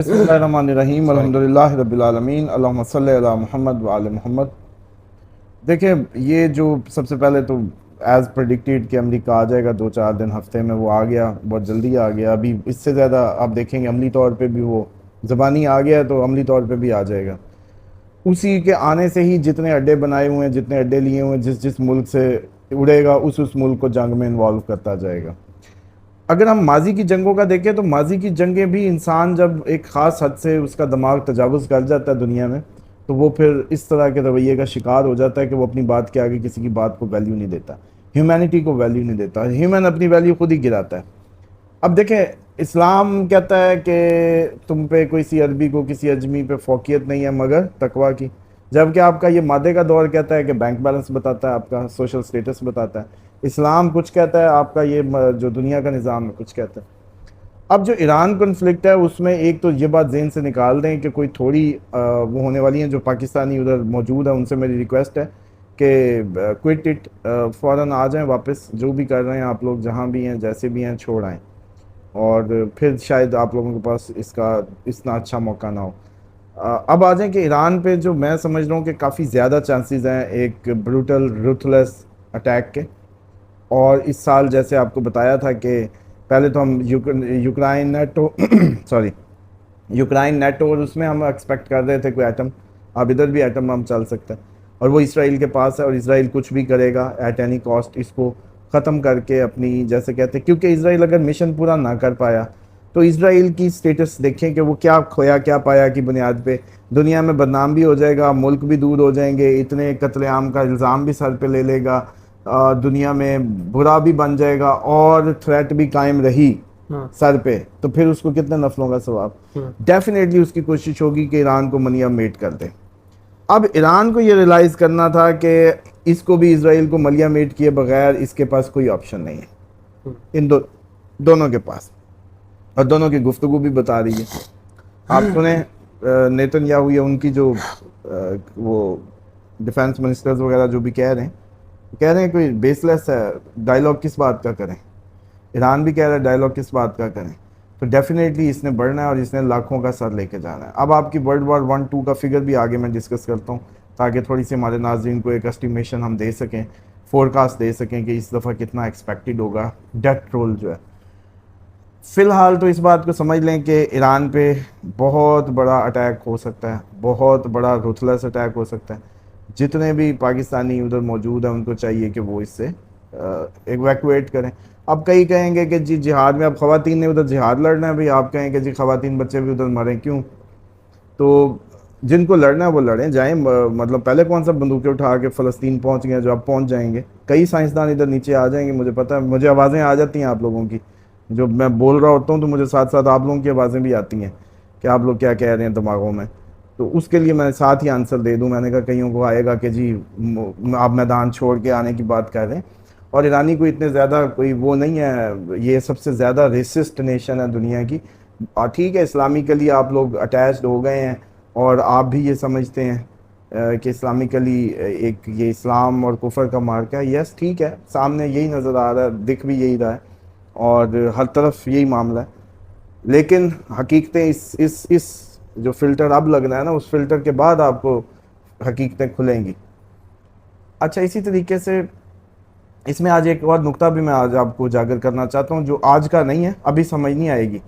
बिस्मिल्लाहिर्रहमानिर्रहीम अल्हम्दुलिल्लाहि रब्बिल आलमीन अल्लाहुम्मा सल्लि अला मुहम्मद व आले मोहम्मद। देखिए, ये जो सबसे पहले तो एज़ प्रेडिक्टेड कि अमेरिका आ जाएगा 2-4 दिन हफ्ते में, वो आ गया, बहुत जल्दी आ गया। अभी इससे ज़्यादा आप देखेंगे अमली तौर पे भी वो ज़बानी आ गया तो अमली तौर पे भी आ जाएगा। उसी के आने से ही जितने अड्डे बनाए हुए हैं, जितने अड्डे लिए हुए हैं, जिस जिस मुल्क से उड़ेगा उस मुल्क को जंग में इन्वॉल्व करता जाएगा। अगर हम माजी की जंगों का देखें तो माजी की जंगें भी इंसान जब एक ख़ास हद से उसका दिमाग तजावुज़ कर जाता है दुनिया में, तो वो फिर इस तरह के रवैये का शिकार हो जाता है कि वो अपनी बात के आगे किसी की बात को वैल्यू नहीं देता, ह्यूमैनिटी को वैल्यू नहीं देता, ह्यूमन अपनी वैल्यू खुद ही गिराता है। अब देखें, इस्लाम कहता है कि तुम पे कोई सी अरबी को किसी अजमी पे फोकियत नहीं है मगर तकवा की, जबकि आपका ये मादे का दौर कहता है कि बैंक बैलेंस बताता है, आपका सोशल स्टेटस बताता है। इस्लाम कुछ कहता है, आपका ये जो दुनिया का निज़ाम है कुछ कहता है। अब जो ईरान कन्फ्लिक्ट है उसमें एक तो ये बात जहन से निकाल दें कि कोई थोड़ी वो होने वाली हैं जो पाकिस्तानी उधर मौजूद है, उनसे मेरी रिक्वेस्ट है कि क्विट इट, फ़ौरन आ जाएं वापस, जो भी कर रहे हैं आप लोग, जहाँ भी हैं जैसे भी हैं, छोड़ आएँ और फिर शायद आप लोगों के पास इसका इतना अच्छा मौका ना हो। अब आ जाएं कि ईरान पे जो मैं समझ रहा हूँ कि काफ़ी ज़्यादा चांसेस हैं एक ब्रूटल रुथलेस अटैक के। और इस साल जैसे आपको बताया था कि पहले तो हम Ukraine NATO sorry Ukraine NATO और उसमें हम एक्सपेक्ट कर रहे थे कोई एटम, अब इधर भी एटम हम चल सकते हैं और वो इसराइल के पास है और इसराइल कुछ भी करेगा एट एनी कॉस्ट इसको ख़त्म करके अपनी, जैसे कहते हैं, क्योंकि इसराइल अगर मिशन पूरा ना कर पाया तो इसराइल की स्टेटस देखें कि वो क्या खोया क्या पाया की बुनियाद पे दुनिया में बदनाम भी हो जाएगा, मुल्क भी दूर हो जाएंगे, इतने कत्लेआम का इल्ज़ाम भी सर पे ले लेगा, दुनिया में बुरा भी बन जाएगा और थ्रेट भी कायम रही सर पे, तो फिर उसको कितने नफलों का सवाब। डेफिनेटली उसकी कोशिश होगी कि ईरान को मनिया मेट कर दे। अब ईरान को ये रियलाइज़ करना था कि इसको भी इसराइल को मलिया मेट किए बगैर इसके पास कोई ऑप्शन नहीं है, इन दोनों के पास, और दोनों की गुफ्तगू भी बता रही है। आप सुने नेतन्याहू या उनकी जो वो डिफेंस मिनिस्टर्स वगैरह जो भी कह रहे हैं कोई बेसलेस है, डायलॉग किस बात का करें। ईरान भी कह रहा है डायलॉग किस बात का करें। तो डेफिनेटली इसने बढ़ना है और इसने लाखों का सर लेके जाना है। अब आपकी वर्ल्ड वॉर 1-2 का फिगर भी आगे मैं डिस्कस करता हूँ ताकि थोड़ी सी हमारे नाज़रीन को एक एस्टिमेशन हम दे सकें, फोरकास्ट दे सकें कि इस दफ़ा कितना एक्सपेक्टेड होगा डेथ रोल जो है। फ़िलहाल तो इस बात को समझ लें कि ईरान पे बहुत बड़ा अटैक हो सकता है, बहुत बड़ा रुथलेस अटैक हो सकता है। जितने भी पाकिस्तानी उधर मौजूद हैं उनको चाहिए कि वो इससे इवैक्यूएट करें। अब कई कहेंगे कि जी जिहाद में, अब ख़वातीन ने उधर जिहाद लड़ना है, भाई आप कहें कि जी ख़वातीन बच्चे भी उधर मरें क्यों, तो जिनको लड़ना है वो लड़ें, जाएं। मतलब पहले कौन सा बंदूकें उठा के फ़लस्तीन पहुंच गए, जो अब पहुंच जाएंगे। कई साइंसदान इधर नीचे आ जाएंगे, मुझे पता है, मुझे आवाज़ें आ जाती हैं आप लोगों की, जो मैं बोल रहा होता हूँ तो मुझे साथ साथ आप लोगों की आवाज़ें भी आती हैं कि आप लोग क्या कह रहे हैं दिमागों में। तो उसके लिए मैं साथ ही आंसर दे दूं। मैंने कहा कईयों को आएगा कि जी आप मैदान छोड़ के आने की बात कर रहे हैं, और ईरानी को इतने ज़्यादा कोई वो नहीं है, ये सबसे ज़्यादा रेसिस्ट नेशन है दुनिया की। और ठीक है, इस्लामिकली आप लोग अटैच्ड हो गए हैं और आप भी ये समझते हैं कि इस्लामिकली एक ये इस्लाम और कुफर का मार्का है। यस ठीक है, सामने यही नज़र आ रहा है, दिख भी यही रहा है और हर तरफ यही मामला है, लेकिन हकीकतें इस जो फ़िल्टर अब लगना है ना, उस फ़िल्टर के बाद आपको हकीकतें खुलेंगी। अच्छा, इसी तरीके से इसमें आज एक और नुक्ता भी मैं आज आपको उजागर करना चाहता हूँ, जो आज का नहीं है, अभी समझ नहीं आएगी,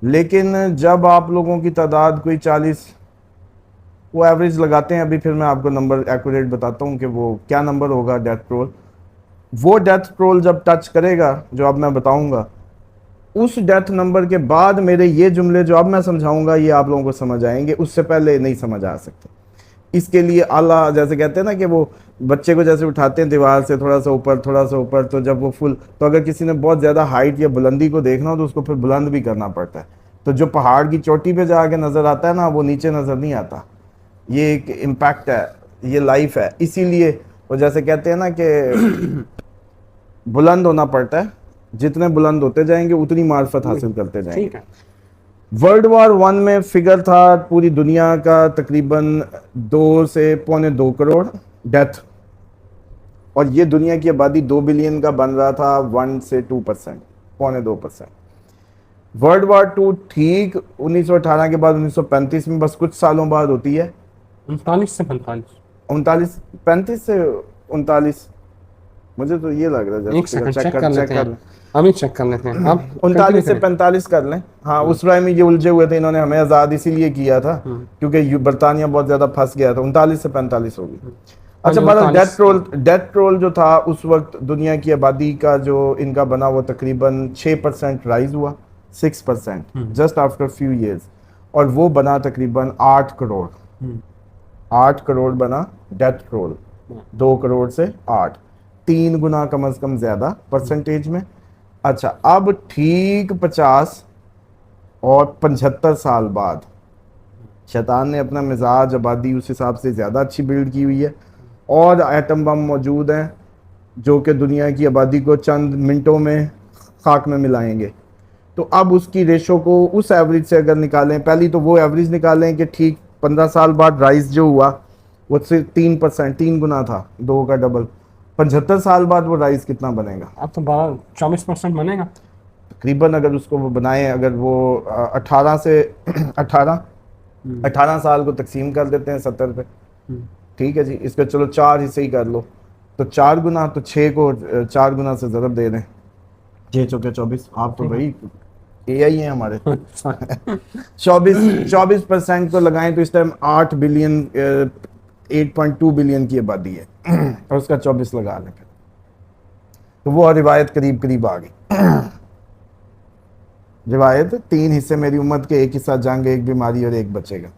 लेकिन जब आप लोगों की तादाद कोई 40, वो एवरेज लगाते हैं अभी, फिर मैं आपको नंबर एक्यूरेट बताता हूँ कि वो क्या नंबर होगा डेथ रोल। वो डेथ रोल जब टच करेगा जो अब मैं बताऊँगा, उस डेथ नंबर के बाद मेरे ये जुमले जो अब मैं समझाऊंगा ये आप लोगों को समझ आएंगे, उससे पहले नहीं समझ आ सकते। इसके लिए अल्लाह, जैसे कहते हैं ना कि वो बच्चे को जैसे उठाते हैं दीवार से थोड़ा सा ऊपर थोड़ा सा ऊपर, तो जब वो फुल, तो अगर किसी ने बहुत ज़्यादा हाइट या बुलंदी को देखना हो तो उसको फिर बुलंद भी करना पड़ता है। तो जो पहाड़ की चोटी पे जाके नज़र आता है ना, वो नीचे नज़र नहीं आता। ये एक इम्पैक्ट है, ये लाइफ है। इसीलिए वो जैसे कहते हैं ना कि बुलंद होना पड़ता है, जितने बुलंद होते जाएंगे उतनी मार्फत हासिल करते जाएंगे। वर्ल्ड वॉर 1 में फिगर था पूरी दुनिया का तकरीबन 2 से पौने 2 करोड़ डेथ, और ये दुनिया की आबादी 2 बिलियन का बन रहा था 1 से 2%, पौने 2%। वर्ल्ड वॉर टू ठीक 1918 के बाद 1935 में, बस कुछ सालों बाद होती है। 39 से 45। 39 से 39, मुझे तो ये लग रहा है। एक सेकंड चेक कर चेक लेते कर हैं, अभी चेक कर लेते हैं। आप कंटिन्यू 39 से 45 कर लें। हाँ, उस टाइम में ये उलझे हुए थे, इन्होंने हमें आज़ाद इसीलिए किया था क्योंकि बरतानिया बहुत ज़्यादा फंस गया था। 39 से 45 होगी। अच्छा, बहरहाल डेथ रोल जो था उस वक्त दुनिया की आबादी का जो इनका बना वो तकरीबन 6% राइज हुआ, 6% जस्ट आफ्टर फ्यू ईयर्स, और वो बना तकरीबन 8 करोड़। 8 करोड़ बना डेथ रोल, 2 करोड़ से 8, 3 गुना कम अज कम ज्यादा परसेंटेज में। अच्छा, अब ठीक 50 और 75 साल बाद शैतान ने अपना मिजाज आबादी उस हिसाब से ज़्यादा अच्छी बिल्ड की हुई है, और एटम बम मौजूद हैं जो कि दुनिया की आबादी को चंद मिनटों में खाक में मिलाएंगे। तो अब उसकी रेशो को उस एवरेज से अगर निकालें, पहली तो वो एवरेज निकालें कि ठीक 15 साल बाद राइज जो हुआ वो सिर्फ 3%, 3 गुना था, 2 का डबल। 75 साल बाद वो राइज कितना बनेगा? अब तो 24% बनेगा तकरीबन। अगर उसको वो बनाएं, अगर वो 18 से 18 साल को तकसीम कर देते हैं 70 पे, ठीक है जी, इसका चलो 4 हिस्से ही कर लो, तो 4 गुना, तो 6 को 4 गुना से ज़रब दे दें, 6 चौके 24। आप तो भाई AI हैं हमारे। 24% को लगाएं तो इस टाइम 8 बिलियन 8.2 बिलियन की आबादी है, और उसका 24 लगा लें फिर, तो वो रिवायत करीब करीब आ गई। रिवायत 3 हिस्से मेरी उम्मत के, एक हिस्सा जंग, एक बीमारी और एक बचेगा।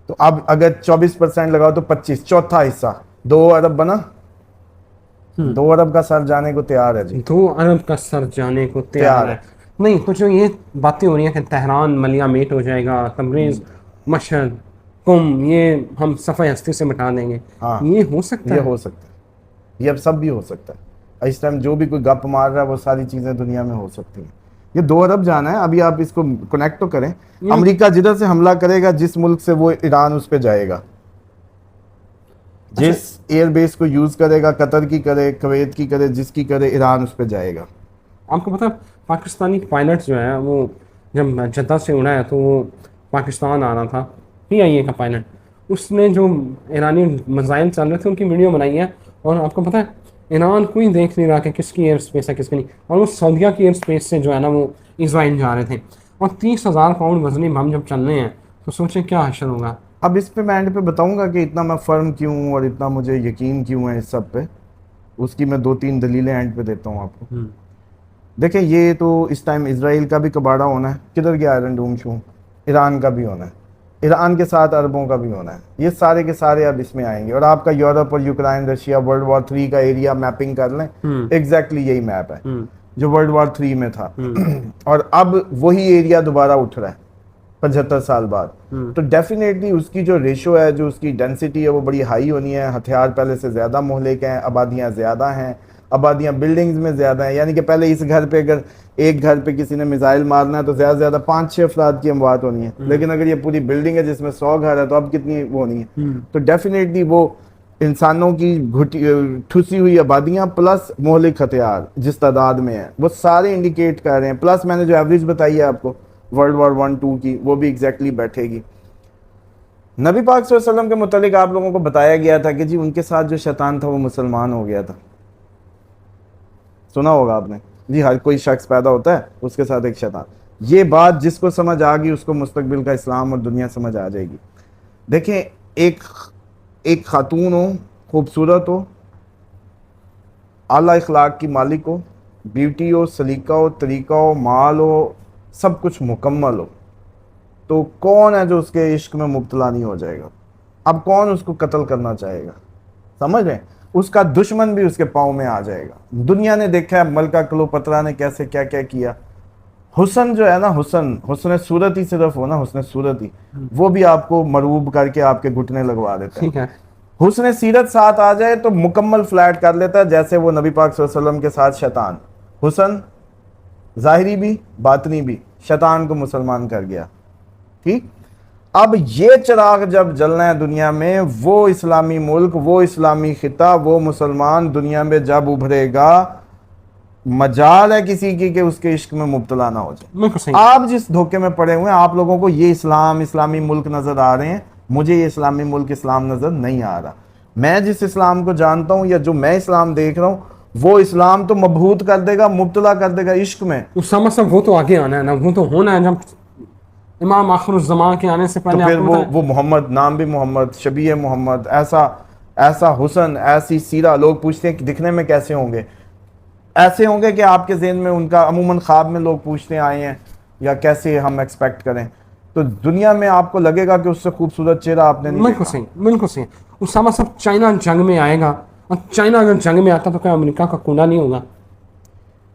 तो अब अगर 24% लगाओ तो 25, चौथा हिस्सा 2 अरब बना। 2 अरब का सर जाने को तैयार है जी। 2 अरब का सर जाने को तैयार है। नहीं तो जो ये बातें हो रही हैं कि तेहरान मलिया मेट हो जाएगा, तबरेज़, मशहद, कुम, ये हम सफ़े हस्ती से मिटा देंगे, हाँ, ये हो सकता ये है? हो सकता है, ये अब सब भी हो सकता है। इस टाइम जो भी कोई गप मार रहा है वो सारी चीज़ें दुनिया में हो सकती हैं। ये 2 अरब जाना है। अभी आप इसको कनेक्ट तो करें, अमेरिका जिधर से हमला करेगा, जिस मुल्क से, वो ईरान उस पर जाएगा। जिस एयरबेस को यूज़ करेगा, कतर की करे, कुवैत की करे, जिसकी करे, ईरान उस पर जाएगा। आपको पता है पाकिस्तानी पायलट जो है वो जब जद्दा से उड़ा है तो वो पाकिस्तान आ रहा था, PIA का पायलट, उसने जो ईरानी मिसाइल चल रहे थे उनकी वीडियो बनाई है, और आपको पता है ईरान कोई देख नहीं रहा कि किसकी एयर स्पेस है किसकी नहीं, और वो सऊदीया की एयर स्पेस से जो है ना वो इसराइल जा रहे थे, और 30,000 पाउंड वजनी बम जब चल रहे हैं तो सोचें क्या हशर होगा। अब इस पे मैं एंड पे बताऊंगा कि इतना मैं फर्म क्यों हूँ और इतना मुझे यकीन क्यों है इस सब पे। उसकी मैं 2-3 दलीलें एंड पे देता हूँ आपको। देखें, ये तो इस टाइम इसराइल का भी कबाड़ा होना है, किधर गया आयरन डोम शो, ईरान का भी होना है, ईरान के साथ अरबों का भी होना है, ये सारे के सारे अब इसमें आएंगे। और आपका यूरोप और यूक्रेन रशिया वर्ल्ड वॉर 3 का एरिया मैपिंग कर लें, एग्जैक्टली यही मैप है जो वर्ल्ड वॉर 3 में था। और अब वही एरिया दोबारा उठ रहा है 75 साल बाद। तो डेफिनेटली उसकी जो रेशो है, जो उसकी डेंसिटी है, वो बड़ी हाई होनी है। हथियार पहले से ज़्यादा मोहलिक हैं, आबादियाँ ज़्यादा हैं, आबादियाँ बिल्डिंग्स में ज़्यादा हैं। यानी कि पहले इस घर पे अगर एक घर पे किसी ने मिसाइल मारना है तो ज़्यादा से ज़्यादा 5-6 अफराद की अमवात होनी है। लेकिन अगर ये पूरी बिल्डिंग है जिसमें 100 घर है तो अब कितनी वो होनी है। तो डेफिनेटली वो इंसानों की ठुसी हुई आबादियाँ प्लस मोहलिक हथियार जिस तादाद में है, वो सारे इंडिकेट कर रहे हैं। प्लस मैंने जो एवरेज बताई है आपको वर्ल्ड वॉर 1-2 की, वो भी एग्जैक्टली बैठेगी। नबी पाक सल्लल्लाहु अलैहि वसल्लम के मुतालिक आप लोगों को बताया गया था कि जी उनके साथ जो शैतान था वो मुसलमान हो गया था। सुना होगा आपने जी, हर कोई शख्स पैदा होता है उसके साथ एक शैतान। ये बात जिसको समझ आ गई उसको मुस्तकबिल का इस्लाम और दुनिया समझ आ जाएगी। देखें, एक खातून हो, खूबसूरत हो, आला इखलाक की मालिक हो, ब्यूटी हो, सलीका हो, तरीका हो, माल हो, सब कुछ मुकम्मल हो, तो कौन है जो उसके इश्क में मुब्तला नहीं हो जाएगा? अब कौन उसको कत्ल करना चाहेगा? समझ रहे हैं? उसका दुश्मन भी उसके पाँव में आ जाएगा। दुनिया ने देखा है मलका क्लोपत्रा ने कैसे क्या क्या किया। हुस्न जो है ना, हुस्न सूरत ही सिर्फ हो ना, हुस्न सूरत ही, वो भी आपको मरूब करके आपके घुटने लगवा देता है। हुस्न सीरत साथ आ जाए तो मुकम्मल फ्लैट कर लेता है, जैसे वो नबी पाक सल्लल्लाहु अलैहि वसल्लम के साथ शैतान, हुस्न ज़ाहिरी भी बातनी भी, शैतान को मुसलमान कर गया। ठीक, अब ये चिराग जब जलना है दुनिया में, वो इस्लामी मुल्क, वो इस्लामी खिता, वो मुसलमान दुनिया में जब उभरेगा, मजाल है किसी की कि उसके इश्क में मुब्तला ना हो जाए। बिल्कुल सही। आप जिस धोखे में पड़े हुए हैं, आप लोगों को ये इस्लामी मुल्क नजर आ रहे हैं, मुझे ये इस्लामी मुल्क इस्लाम नजर नहीं आ रहा। मैं जिस इस्लाम को जानता हूँ या जो मैं इस्लाम देख रहा हूँ, वो इस्लाम तो मबहूत कर देगा, मुब्तला कर देगा इश्क में। उसामा साहब वो तो आगे आना है ना, वो तो होना है जब इमाम आखिरुज़्ज़मान के आने से तो पहले। फिर आपको पता है वो मोहम्मद, नाम भी मोहम्मद, शबीह मोहम्मद, ऐसा ऐसा हुसन, ऐसी सीरा, लोग पूछते हैं कि दिखने में कैसे होंगे। ऐसे होंगे कि आपके ज़हन में उनका अमूमन ख्वाब में लोग पूछते आए हैं, या कैसे हम एक्सपेक्ट करें। तो दुनिया में आपको लगेगा कि उससे खूबसूरत चेहरा आपने नहीं बिल्कुल देखा। सही, बिल्कुल सही। उसामा साहब चाइना जंग में आएगा, और चाइना अगर जंग में आता तो क्या अमेरिका का कूड़ा नहीं होगा?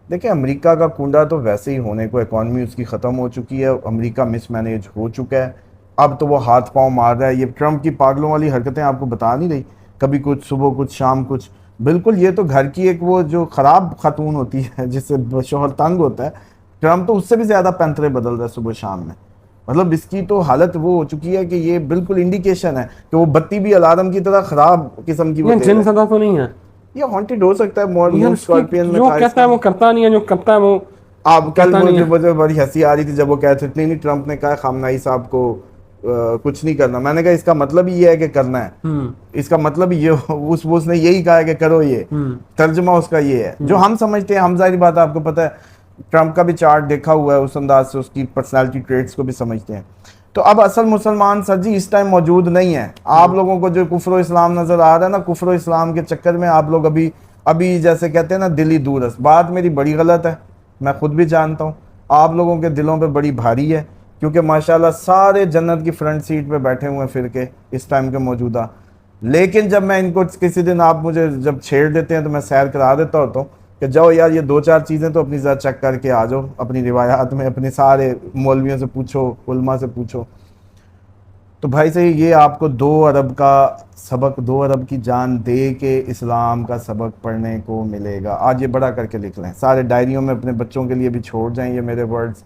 देखिए, अमेरिका का कुंडा तो वैसे ही होने को, इकॉनमी उसकी ख़त्म हो चुकी है, अमेरिका मिसमैनेज हो चुका है। अब तो वो हाथ पांव मार रहा है। ये ट्रम्प की पागलों वाली हरकतें आपको बता नहीं रही, कभी कुछ सुबह कुछ शाम कुछ। बिल्कुल, ये तो घर की एक वो जो ख़राब खातून होती है जिससे शोहर तंग होता है, ट्रम्प तो उससे भी ज़्यादा पैंतरे बदल रहा है सुबह शाम में। मतलब इसकी तो हालत वो हो चुकी है कि ये बिल्कुल इंडिकेशन है कि वो बत्ती भी अलार्म की तरह ख़राब किस्म की वो ये दे जिन रहा है। सदा तो नहीं है ये हॉन्टेड हो सकता है, यार, मून उसकी स्कॉर्पियन में जो था कहता है इसका। वो करता नहीं है, जो करता है वो आप कल कहता नहीं है। मुझे बड़ी हंसी आ रही थी जब वो कह रहे थे, नहीं ट्रम्प ने कहा खामनाई साहब को कुछ नहीं करना। मैंने कहा इसका मतलब ही ये है कि करना है, इसका मतलब ये उसने यही कहा है कि करो, ये तर्जुमा उसका ये है जो हम समझते हैं। हम जाहिर बात है, आपको पता है ट्रम्प का भी चार्ट देखा हुआ है, उस अंदाज से उसकी पर्सनालिटी ट्रेट्स को भी समझते हैं। तो अब असल मुसलमान सर जी इस टाइम मौजूद नहीं है। आप लोगों को जो कुफ्र इस्लाम नजर आ रहा है ना, कुफ्र इस्लाम के चक्कर में आप लोग अभी अभी जैसे कहते हैं ना, दिली दूरस। बात मेरी बड़ी गलत है, मैं खुद भी जानता हूँ। आप लोगों के दिलों पे बड़ी भारी है, क्योंकि माशाल्लाह सारे जन्नत की फ्रंट सीट पे बैठे हुए हैं फिर के इस टाइम के मौजूदा। लेकिन जब मैं इनको किसी दिन, आप मुझे जब छेड़ देते हैं तो मैं सैर करा देता होता हूँ कि जाओ यार ये दो चार चीज़ें तो अपनी ज़रा चेक करके आ जाओ, अपनी रिवायात में अपने सारे मौलवियों से पूछो, उलमा से पूछो। तो भाई सही, ये आपको 2 अरब का सबक, 2 अरब की जान दे के इस्लाम का सबक पढ़ने को मिलेगा। आज ये बड़ा करके लिख लें, सारे डायरियों में अपने बच्चों के लिए भी छोड़ जाएं ये मेरे वर्ड्स।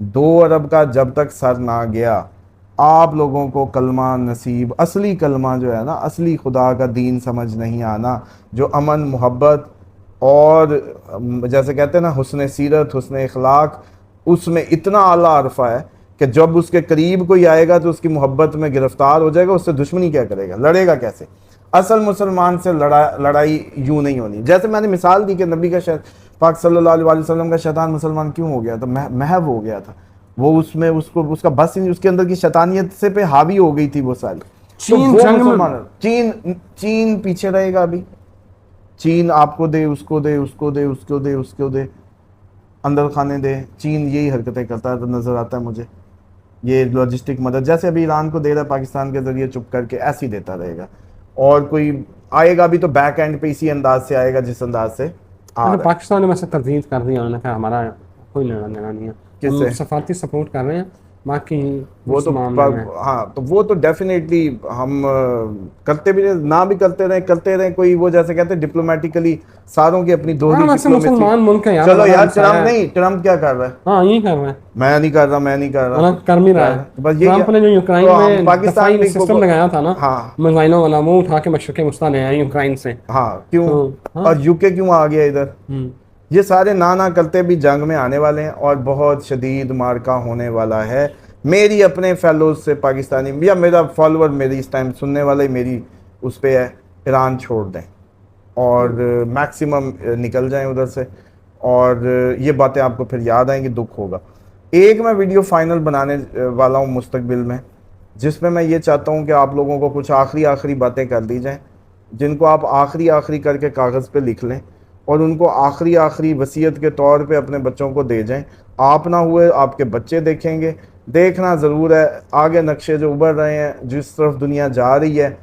2 अरब का जब तक सर ना गया, आप लोगों को कलमा नसीब, असली कलमा जो है ना, असली खुदा का दीन समझ नहीं आना, जो अमन मोहब्बत और जैसे कहते हैं ना हुस्न सीरत, हुस्न इखलाक, उसमें इतना आला अरफा है कि जब उसके करीब कोई आएगा तो उसकी मोहब्बत में गिरफ्तार हो जाएगा। उससे दुश्मनी क्या करेगा, लड़ेगा कैसे? असल मुसलमान से लड़ाई यूं नहीं होनी। जैसे मैंने मिसाल दी कि नबी का पाक सल्लल्लाहु अलैहि वसल्लम का शैतान मुसलमान क्यों हो गया था, महव हो गया था वो, उसमें उसको उसका बस ही नहीं, उसके अंदर की शैतानियत से पे हावी हो गई थी वो सारी। तो चीन वो जंग में मुसलमान, चीन पीछे रहेगा अभी। चीन आपको दे, उसको दे, उसको दे, उसको दे, उसको दे, अंदर खाने दे। चीन यही हरकतें करता है तो नजर आता है मुझे। ये लॉजिस्टिक मदद जैसे अभी ईरान को दे रहा है पाकिस्तान के जरिए चुप करके, ऐसे ही देता रहेगा। और कोई आएगा भी तो बैक एंड पे इसी अंदाज से आएगा जिस अंदाज से आ मतलब रहा है। पाकिस्तान ने वैसे तरदीद कर दी, उन्होंने कहा हमारा कोई लेना देना नहीं है, हम किससे? सफारती सपोर्ट कर रहे हैं, बाकी वो उस तो मामले में हाँ, तो वो तो डेफिनेटली हम करते भी रहे, ना भी करते रहे कोई, वो जैसे कहते हैं डिप्लोमेटिकली सारों की अपनी हाँ, दोहरी वैसे मुसलमान मुल्क है यार, चलो हमारा यार, हमसाया ट्रम्प है। नहीं, ट्रम्प क्या कर रहा है? हाँ, यही कर रहे हैं, मैं नहीं कर रहा, मैं नहीं कर रहा, मतलब कर भी रहा है। तो बस यही ट्रम्प है। ने जो यूक्रेन तो हम में पाकिस्तान दफाई भी सिस्टम लगाया था ना, हाँ मिसाइलों वाला, वो उठा के मशरक़ वस्ता ले आए यूक्रेन से। हाँ, क्यों? तो हाँ, और यूके क्यों आ गया इधर? ये सारे ना करते भी जंग में आने वाले हैं और बहुत शदीद मार्का होने वाला है। मेरी अपने फेलोज से पाकिस्तानी, या मेरा फॉलोअर, मेरी इस टाइम सुनने वाले मेरी उस पे है, ईरान छोड़ दें और मैक्सिमम निकल जाएं उधर से। और ये बातें आपको फिर याद आएंगी, दुख होगा। एक मैं वीडियो फाइनल बनाने वाला हूँ मुस्तकबिल में, जिसमें मैं ये चाहता हूँ कि आप लोगों को कुछ आखिरी बातें कर दी जाएँ, जिनको आप आखिरी करके कागज़ पे लिख लें और उनको आखिरी वसीयत के तौर पे अपने बच्चों को दे जाएं। आप ना हुए आपके बच्चे देखेंगे, देखना ज़रूर है आगे नक्शे जो उभर रहे हैं, जिस तरफ दुनिया जा रही है।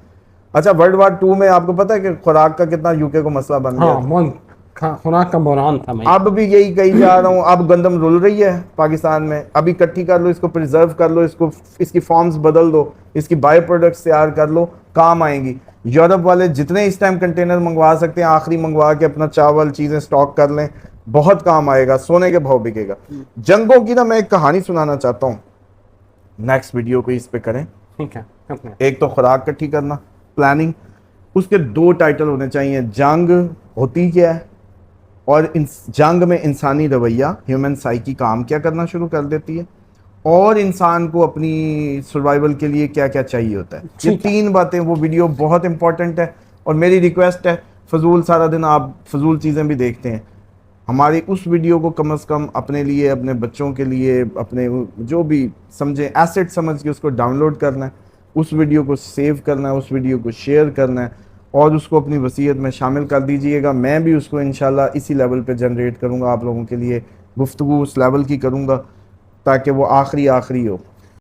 अच्छा, वर्ल्ड वार 2 में आपको पता है कि खुराक का कितना यूके को मसला बन गया हाँ, था? बहुत खुराक का बहरान था भाई। अब भी यही कही जा रहा हूँ, अब गंदम रुल रही है पाकिस्तान में, अभी इकट्ठी कर लो, इसको प्रिजर्व कर लो, इसको इसकी फॉर्म्स बदल दो, इसकी बाय प्रोडक्ट्स तैयार कर लो, काम आएंगी। यूरोप वाले जितने इस टाइम कंटेनर मंगवा सकते हैं आखिरी मंगवा के अपना चावल चीज़ें स्टॉक कर लें, बहुत काम आएगा, सोने के भाव बिकेगा। जंगों की ना मैं एक कहानी सुनाना चाहता हूँ, नेक्स्ट वीडियो को इस पे करें। ठीक है, करते हैं। एक तो खुराक इकट्ठी करना, प्लानिंग, उसके 2 टाइटल होने चाहिए, जंग होती क्या है और इस जंग में इंसानी रवैया, ह्यूमन साइकी काम क्या करना शुरू कर देती है, और इंसान को अपनी सर्वाइवल के लिए क्या क्या चाहिए होता है। ये ठीक है। 3 बातें, वो वीडियो बहुत इंपॉर्टेंट है। और मेरी रिक्वेस्ट है, फजूल सारा दिन आप फजूल चीज़ें भी देखते हैं, हमारी उस वीडियो को कम से कम अपने लिए, अपने बच्चों के लिए, अपने जो भी समझें एसेट समझ के उसको डाउनलोड करना है, उस वीडियो को सेव करना है, उस वीडियो को शेयर करना है और उसको अपनी वसीयत में शामिल कर दीजिएगा। मैं भी उसको इंशाल्लाह इसी लेवल पे जनरेट करूँगा, आप लोगों के लिए गुफ्तगू उस लेवल की करूँगा ताकि वो आखिरी हो।